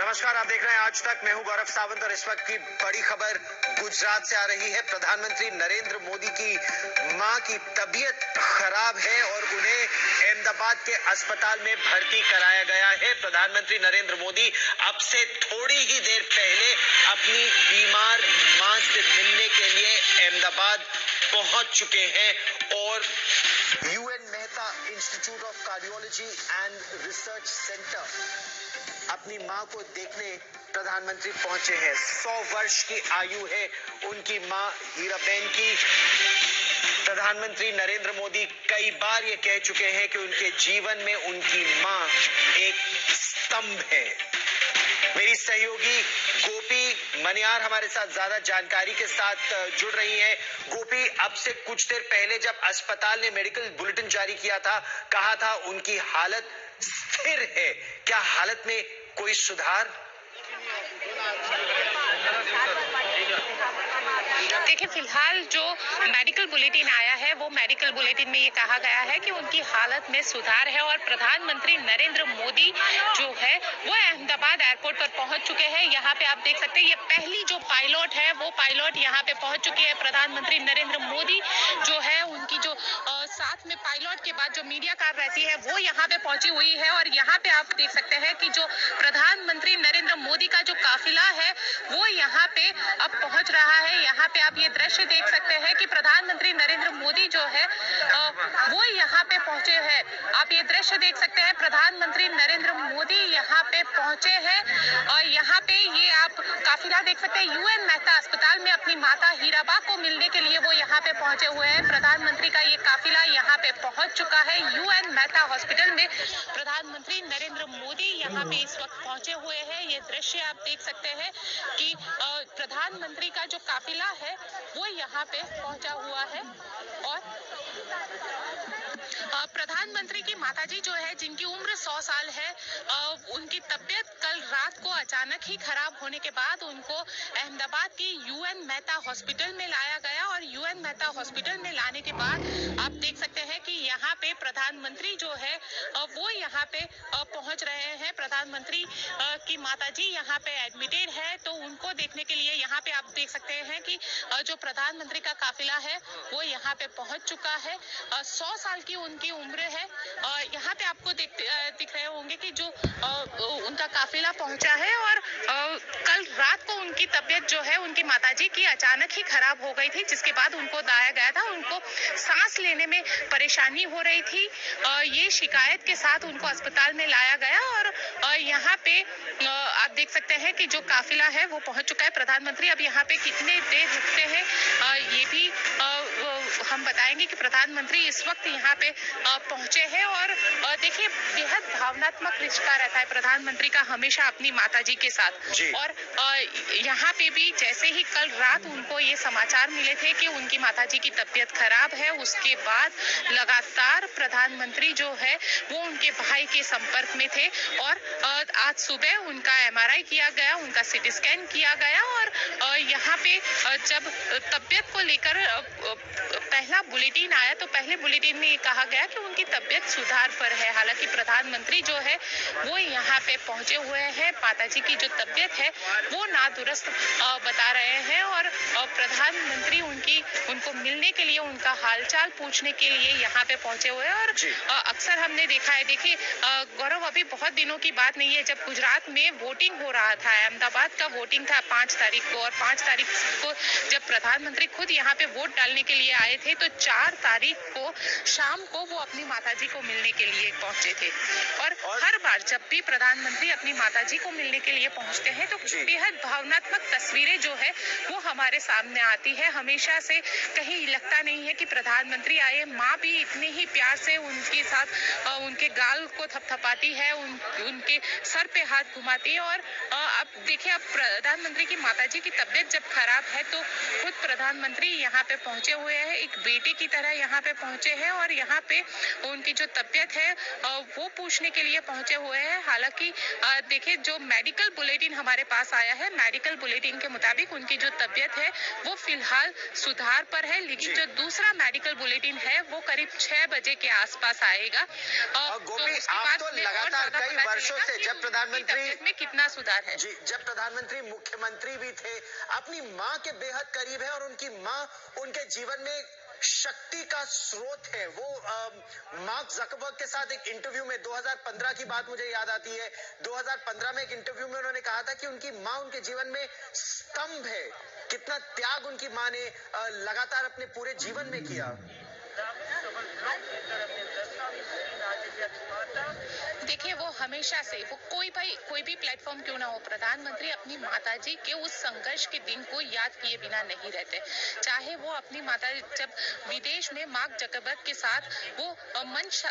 नमस्कार, आप देख रहे हैं आज तक। मैं हूं गौरव सावंत और इस वक्त की बड़ी खबर गुजरात से आ रही है। प्रधानमंत्री नरेंद्र मोदी की मां की तबीयत खराब है और उन्हें अहमदाबाद के अस्पताल में भर्ती कराया गया है। प्रधानमंत्री नरेंद्र मोदी अब से थोड़ी ही देर पहले अपनी बीमार मां से मिलने के लिए अहमदाबाद पहुंच चुके हैं और UN Mehta institute of cardiology and research centre अपनी मां को देखने प्रधानमंत्री पहुंचे हैं। 100 वर्ष की आयु है उनकी मां हीराबेन की। प्रधानमंत्री नरेंद्र मोदी कई बार ये कह चुके हैं कि उनके जीवन में उनकी मां एक स्तंभ है। मेरी सहयोगी गोपी मनियार हमारे साथ ज्यादा जानकारी के साथ जुड़ रही है। गोपी, अब से कुछ देर पहले जब अस्पताल ने मेडिकल बुलेटिन जारी किया था, कहा था उनकी हालत स्थिर है, क्या हालत में कोई सुधार? देखिए, फिलहाल जो मेडिकल बुलेटिन आया है वो मेडिकल बुलेटिन में ये कहा गया है कि उनकी हालत में सुधार है और प्रधानमंत्री नरेंद्र मोदी जो है वो अहमदाबाद एयरपोर्ट पर पहुंच चुके हैं। यहाँ पे आप देख सकते हैं, ये पहली जो पायलट है वो पायलट यहाँ पे पहुंच चुकी है। प्रधानमंत्री नरेंद्र मोदी जो है उनकी जो साथ में पायलट के बाद जो मीडिया कार रहती है वो यहाँ पे पहुंची हुई है और यहाँ पे आप देख सकते हैं कि जो प्रधानमंत्री नरेंद्र मोदी का जो काफिला है वो यहाँ पे अब पहुंच रहा है। यहाँ पे आप ये दृश्य देख सकते हैं कि प्रधानमंत्री नरेंद्र मोदी जो है वो यहाँ पे पहुंचे हैं। आप ये दृश्य देख सकते हैं, प्रधानमंत्री नरेंद्र मोदी यहाँ पे पहुंचे हैं और यहाँ पे ये आप काफिला देख सकते हैं। यूएन मेहता अस्पताल में अपनी माता हीराबा को मिलने के लिए वो यहाँ पे पहुंचे हुए हैं। प्रधानमंत्री का ये काफिला यहाँ पे पहुंच चुका है। यूएन मेहता हॉस्पिटल में प्रधानमंत्री नरेंद्र मोदी यहाँ पे इस वक्त पहुंचे हुए हैं। ये दृश्य आप देख सकते हैं कि प्रधानमंत्री का जो काफिला है वो यहाँ पे पहुंचा हुआ है और प्रधानमंत्री की माताजी जो है जिनकी उम्र 100 साल है, उनकी तबीयत कल रात को अचानक ही खराब होने के बाद उनको अहमदाबाद की यूएन मेहता हॉस्पिटल में लाया गया और यूएन मेहता हॉस्पिटल में लाने के बाद आप देख सकते हैं कि यहाँ पे प्रधानमंत्री जो है वो यहाँ पे पहुंच रहे हैं। प्रधानमंत्री की माताजी यहाँ पे एडमिटेड है तो उनको देखने के लिए यहाँ पे आप देख सकते हैं कि जो प्रधानमंत्री का काफिला है वो यहाँ पे पहुंच चुका है। 100 साल की उनकी उम्र है। यहाँ पे आपको दिख रहे होंगे कि जो उनका काफिला पहुंचा है और कल रात को उनकी तबीयत जो है उनकी माताजी की अचानक ही खराब हो गई थी, जिसके बाद उनको लाया गया था। उनको सांस लेने में परेशानी हो रही थी। ये शिकायत के साथ उनको अस्पताल में लाया गया और यहाँ पे आप देख सकते हैं कि जो काफिला है वो पहुंच चुका है। प्रधानमंत्री अब यहाँ पे कितने देर रुकते हैं ये भी हम बताएंगे कि प्रधानमंत्री इस वक्त यहाँ पे पहुंचे हैं और देखिए, बेहद भावनात्मक रिश्ता रहता है प्रधानमंत्री का हमेशा अपनी माताजी के साथ। और यहाँ पे भी जैसे ही कल रात उनको ये समाचार मिले थे कि उनकी माताजी की तबीयत खराब है, उसके बाद लगातार प्रधानमंत्री जो है वो उनके भाई के संपर्क में थे और आज सुबह उनका एमआरआई किया गया, उनका सीटी स्कैन किया गया और यहाँ पे जब तबीयत को लेकर पहला बुलेटिन आया तो पहले बुलेटिन में ये कहा गया कि उनकी तबीयत सुधार पर है। हालांकि प्रधानमंत्री जो है वो यहाँ पे पहुंचे हुए हैं। माताजी की जो तबीयत है वो नादुरुस्त बता रहे हैं और प्रधानमंत्री उनको मिलने के लिए, उनका हालचाल पूछने के लिए यहाँ पे पहुंचे हुए हैं। और अक्सर हमने देखा है, देखिए गौरव, अभी बहुत दिनों की बात नहीं है जब गुजरात में वोटिंग हो रहा था, अहमदाबाद का वोटिंग था 5 तारीख को और 5 तारीख को जब प्रधानमंत्री खुद यहाँ पे वोट डालने के लिए आए थे तो 4 तारीख को शाम को वो अपनी माताजी को मिलने के लिए पहुंचे थे। और हर बार जब भी प्रधानमंत्री अपनी माताजी को मिलने के लिए पहुंचते हैं तो बेहद भावनात्मक तस्वीरें जो है वो हमारे सामने आती है। हमेशा से कहीं लगता नहीं है कि प्रधानमंत्री आए, माँ भी इतने ही प्यार से उनके साथ उनके गाल को थपथपाती है, उनके सर पे हाथ घुमाती है। और अब देखिए, अब प्रधानमंत्री की माताजी की तबीयत जब खराब है तो खुद प्रधानमंत्री यहाँ पे पहुंचे हुए हैं, एक बेटे की तरह यहाँ पे पहुंचे हैं और यहाँ पे उनकी जो तबीयत है वो पूछने के लिए पहुंचे हुए हैं। हालांकि देखिए जो मेडिकल बुलेटिन हमारे पास आया है, मेडिकल बुलेटिन के मुताबिक उनकी जो तबीयत है वो फिलहाल सुधार पर है, लेकिन जो दूसरा मेडिकल बुलेटिन है वो करीब 6 बजे के आसपास आएगा। गोपी, आप तो लगातार कई वर्षों से जब प्रधानमंत्री में कितना सुधार है जी, जब प्रधानमंत्री मुख्यमंत्री भी थे, अपनी माँ के बेहद करीब है और उनकी माँ उनके जीवन में शक्ति का स्रोत है। वो मार्क जकरबर्ग के साथ एक इंटरव्यू में 2015 की बात मुझे याद आती है। 2015 में एक इंटरव्यू में उन्होंने कहा था कि उनकी माँ उनके जीवन में स्तंभ है। कितना त्याग उनकी माँ ने लगातार अपने पूरे जीवन में किया। देखिए वो हमेशा से वो कोई भी प्लेटफॉर्म क्यों ना हो, प्रधानमंत्री अपनी माताजी के उस संघर्ष के दिन को याद किए बिना नहीं रहते। चाहे वो अपनी माता जब विदेश में मार्क जकरबर्ग के साथ वो मंच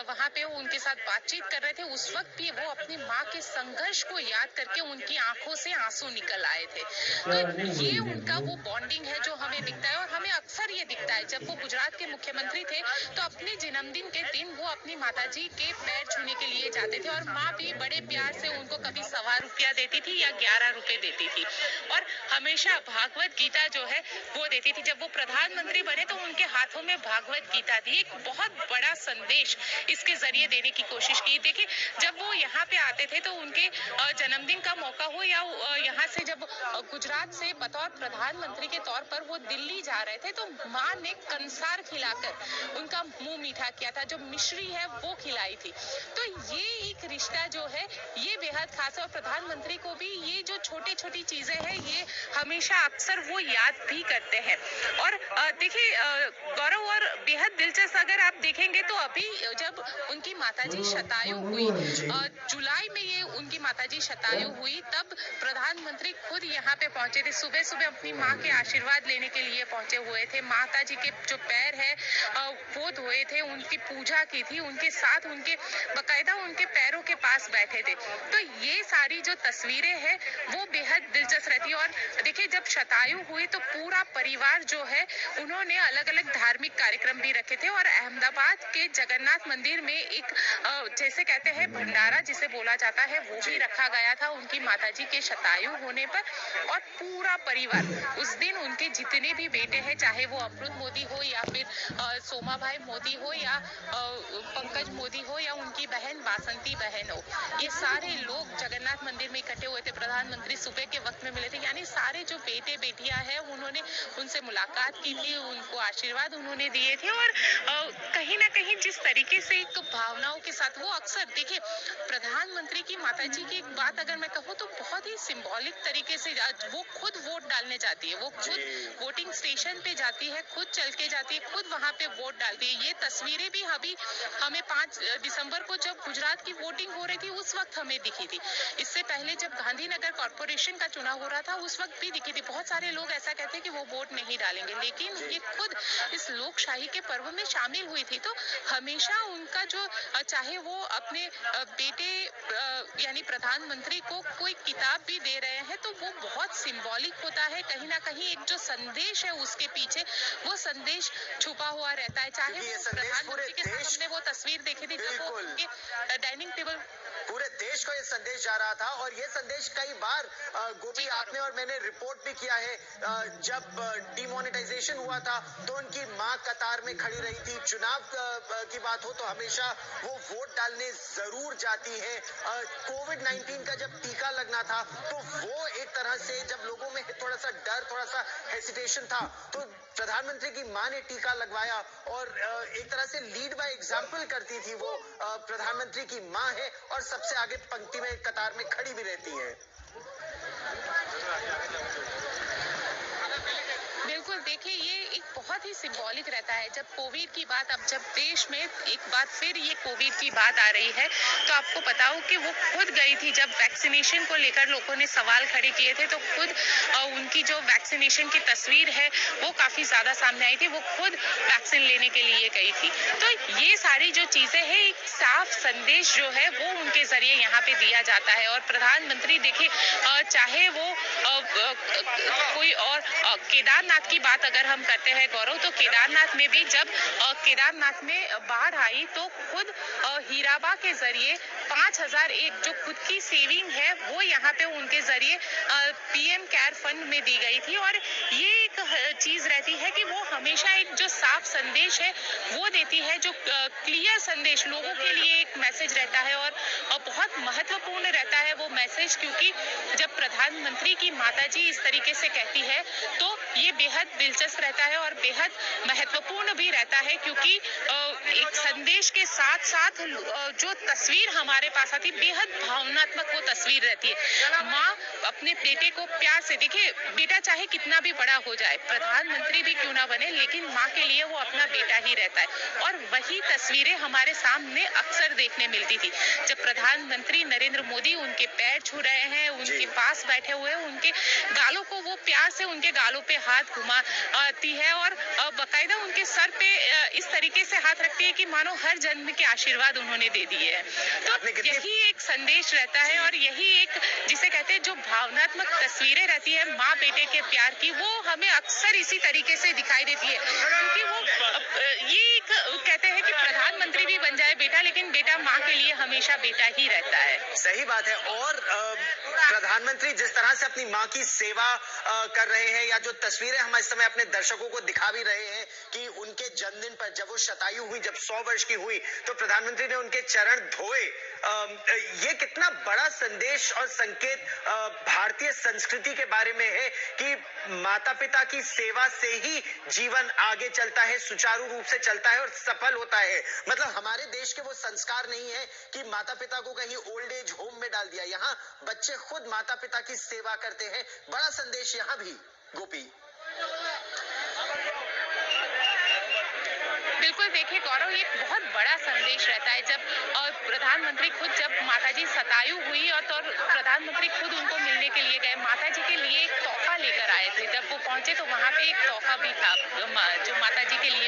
वहां पे उनके साथ बातचीत कर रहे थे, उस वक्त भी वो अपनी माँ के संघर्ष को याद करके उनकी आंखों से आंसू निकल आए थे। तो ये उनका वो बॉन्डिंग है जो हमें दिखता है, और हमें अक्सर ये दिखता है जब वो गुजरात के मुख्यमंत्री थे तो अपने जन्मदिन के दिन वो अपनी माताजी के पैर छूने के लिए जाते थे, और माँ भी बड़े प्यार से उनको कभी 1.25 रुपया देती थी या 11 रुपए देती थी, और हमेशा भागवत गीता जो है वो देती थी। जब वो प्रधानमंत्री बने तो उनके हाथों में भागवत गीता थी। एक बहुत बड़ा संदेश इसके जरिए देने की कोशिश की। देखिए जब वो यहाँ पे आते थे तो उनके जन्मदिन का मौका हो या यहाँ से जब गुजरात से बतौर प्रधानमंत्री के तौर पर वो दिल्ली जा रहे थे तो माँ ने कंसार खिलाकर उनका मुंह मीठा किया था, जो मिश्री है वो खिलाई थी। तो ये एक रिश्ता जो है ये बेहद खास है, और प्रधानमंत्री को भी ये जो छोटी छोटी चीजें हैं ये हमेशा अक्सर वो याद भी करते हैं। और देखिए गौरव, और बेहद दिलचस्प अगर आप देखेंगे तो अभी जब उनकी माताजी शतायु हुई, जुलाई में ये उनकी माताजी शतायु हुई, तब प्रधानमंत्री खुद यहाँ पे पहुंचे थे। सुबह सुबह अपनी माँ के आशीर्वाद लेने के लिए पहुंचे हुए थे। माताजी के जो पैर है वो धोए थे, उनकी पूजा की थी, उनके साथ उनके बकायदा उनके पैरों के पास बैठे थे। तो ये सारी जो तस्वीरें हैं वो बेहद दिलचस्प रहती है। और देखिए जब शतायु हुई तो पूरा परिवार जो है उन्होंने अलग अलग धार्मिक कार्यक्रम भी रखे थे, और अहमदाबाद के जगन्नाथ मंदिर में एक जैसे कहते हैं भंडारा जिसे बोला जाता है वो भी रखा गया था उनकी माताजी के शतायु होने पर। और पूरा परिवार उस दिन उनके जितने भी बेटे हैं, चाहे वो अमृत मोदी हो या फिर सोमाभाई मोदी हो या पंकज मोदी हो या उनकी बहन बासंती बहन हो, ये सारे लोग जगन्नाथ मंदिर में इकट्ठे हुए थे। प्रधानमंत्री सुबह के वक्त में मिले थे, यानी सारे जो बेटे बेटियां हैं उन्होंने उनसे मुलाकात की थी, उनको आशीर्वाद उन्होंने दिए थे। और कहीं ना कहीं जिस तरीके से एक भावनाओं के साथ वो अक्सर देखिए प्रधानमंत्री की माताजी की एक बात अगर मैं कहूँ तो बहुत ही सिंबॉलिक तरीके से वो खुद वोट डालने जाती है, वो खुद वोटिंग स्टेशन पे जाती है, खुद चल के जाती है, खुद वहां पे वोट डालती है। ये तस्वीरें भी अभी हमें 5 दिसंबर को जब गुजरात की वोटिंग हो रही थी उस वक्त हमें दिखी थी। इससे पहले जब गांधीनगर कॉर्पोरेशन का चुनाव हो रहा था उस वक्त भी दिखी थी। बहुत सारे लोग ऐसा कहते हैं कि वो वोट नहीं डालेंगे, लेकिन ये खुद इस लोकशाही के पर्व में शामिल हुई थी। तो हमेशा उनका जो चाहे वो अपने बेटे यानी प्रधानमंत्री को कोई किताब भी दे रहे हैं तो वो बहुत सिंबॉलिक होता है। कहीं ना कहीं एक जो संदेश है उसके पीछे वो संदेश छुपा हुआ रहता है। चाहे वो प्रधानमंत्री के साथ हमने वो तस्वीर देखी थी जब वो उनके डाइनिंग टेबल, पूरे देश को ये संदेश जा रहा था। और ये संदेश कई बार गोपी आपने और मैंने रिपोर्ट भी किया है, जब डिमोनेटाइजेशन हुआ था तो उनकी मां कतार में खड़ी रही थी। चुनाव की बात हो तो हमेशा वो वोट डालने जरूर जाती है। कोविड-19 का जब टीका लगना था तो वो एक तरह से जब लोगों में थोड़ा सा डर, थोड़ा सा हेसिटेशन था तो प्रधानमंत्री की मां ने टीका लगवाया और एक तरह से लीड बाय एग्जाम्पल करती थी। वो प्रधानमंत्री की मां है और सबसे आगे पंक्ति में कतार में खड़ी भी रहती है। बिल्कुल, देखिए ये एक बहुत ही सिंबॉलिक रहता है। जब कोविड की बात, अब जब देश में एक बार फिर ये कोविड की बात आ रही है तो आपको पता हो कि वो खुद गई थी जब वैक्सीनेशन को लेकर लोगों ने सवाल खड़े किए थे तो खुद उनकी जो वैक्सीनेशन की तस्वीर है वो काफी ज्यादा सामने आई थी। वो खुद वैक्सीन लेने के लिए गई थी। तो ये सारी जो चीजें हैं एक साफ संदेश जो है वो उनके जरिए यहाँ पे दिया जाता है। और प्रधानमंत्री देखिए चाहे वो कोई और केदारनाथ की की बात अगर हम करते हैं गौरव, तो केदारनाथ में भी जब केदारनाथ में बाढ़ आई तो खुद हीराबा के जरिए 5,000 एक जो खुद की सेविंग है वो यहाँ पे उनके जरिए पीएम केयर फंड में दी गई थी। और ये एक चीज रहती है कि वो हमेशा एक जो साफ संदेश है वो देती है, जो क्लियर संदेश लोगों के लिए एक मैसेज रहता है और बहुत महत्वपूर्ण रहता है वो मैसेज, क्योंकि जब प्रधानमंत्री की माताजी इस तरीके से कहती है तो ये बेहद दिलचस्प रहता है और बेहद महत्वपूर्ण भी रहता है, क्योंकि एक संदेश के साथ साथ जो तस्वीर हमारे पास आती बेहद भावनात्मक वो तस्वीर रहती है। माँ अपने बेटे को प्यार से, देखिए बेटा चाहे कितना भी बड़ा हो जाए, प्रधानमंत्री भी क्यों ना बने, लेकिन माँ के लिए वो अपना बेटा ही रहता है। और वही तस्वीरें हमारे सामने अक्सर देखने मिलती थी जब प्रधानमंत्री नरेंद्र मोदी उनके पैर छू रहे हैं, उनके पास बैठे हुए हैं, उनके गालों को वो प्यार से उनके गालों पे हाथ घुमाती है और बाकायदा उनके सर पे इस तरीके से हाथ रखती है कि मानो हर जन्म के आशीर्वाद उन्होंने दे दिए हैं। तो यही एक संदेश रहता है और यही एक जिसे कहते हैं जो भावनात्मक तस्वीरें रहती है माँ बेटे के प्यार की, वो हमें अक्सर इसी तरीके से दिखाई देती है, क्योंकि वो ये एक कहते हैं कि प्रधानमंत्री भी बन जाए बेटा, लेकिन बेटा माँ के लिए हमेशा बेटा ही रहता है। सही बात है। और प्रधानमंत्री जिस तरह से अपनी माँ की सेवा कर रहे हैं, या जो तस्वीरें हम इस समय अपने दर्शकों को दिखा भी रहे हैं कि उनके जन्मदिन पर जब वो शतायु हुई, जब 100 वर्ष की हुई, तो प्रधानमंत्री ने उनके चरण धोए। ये कितना बड़ा संदेश और संकेत भारतीय संस्कृति के बारे में है कि माता पिता की सेवा से ही जीवन आगे चलता है, सुचारू रूप से चलता है और सफल होता है। मतलब हमारे देश के वो संस्कार नहीं है कि माता पिता को कहीं ओल्ड एज होम में डाल दिया, यहाँ बच्चे खुद माता पिता की सेवा करते हैं। बड़ा संदेश यहाँ भी, गोपी। बिल्कुल, देखिए गौरव, ये बहुत बड़ा संदेश रहता है जब प्रधानमंत्री खुद जब माताजी शतायु हुई और तो प्रधानमंत्री खुद उनको मिलने के लिए गए, माताजी के लिए एक तोहफा लेकर आए थे। जब वो पहुंचे तो वहां पे एक तोहफा भी था जो माताजी के लिए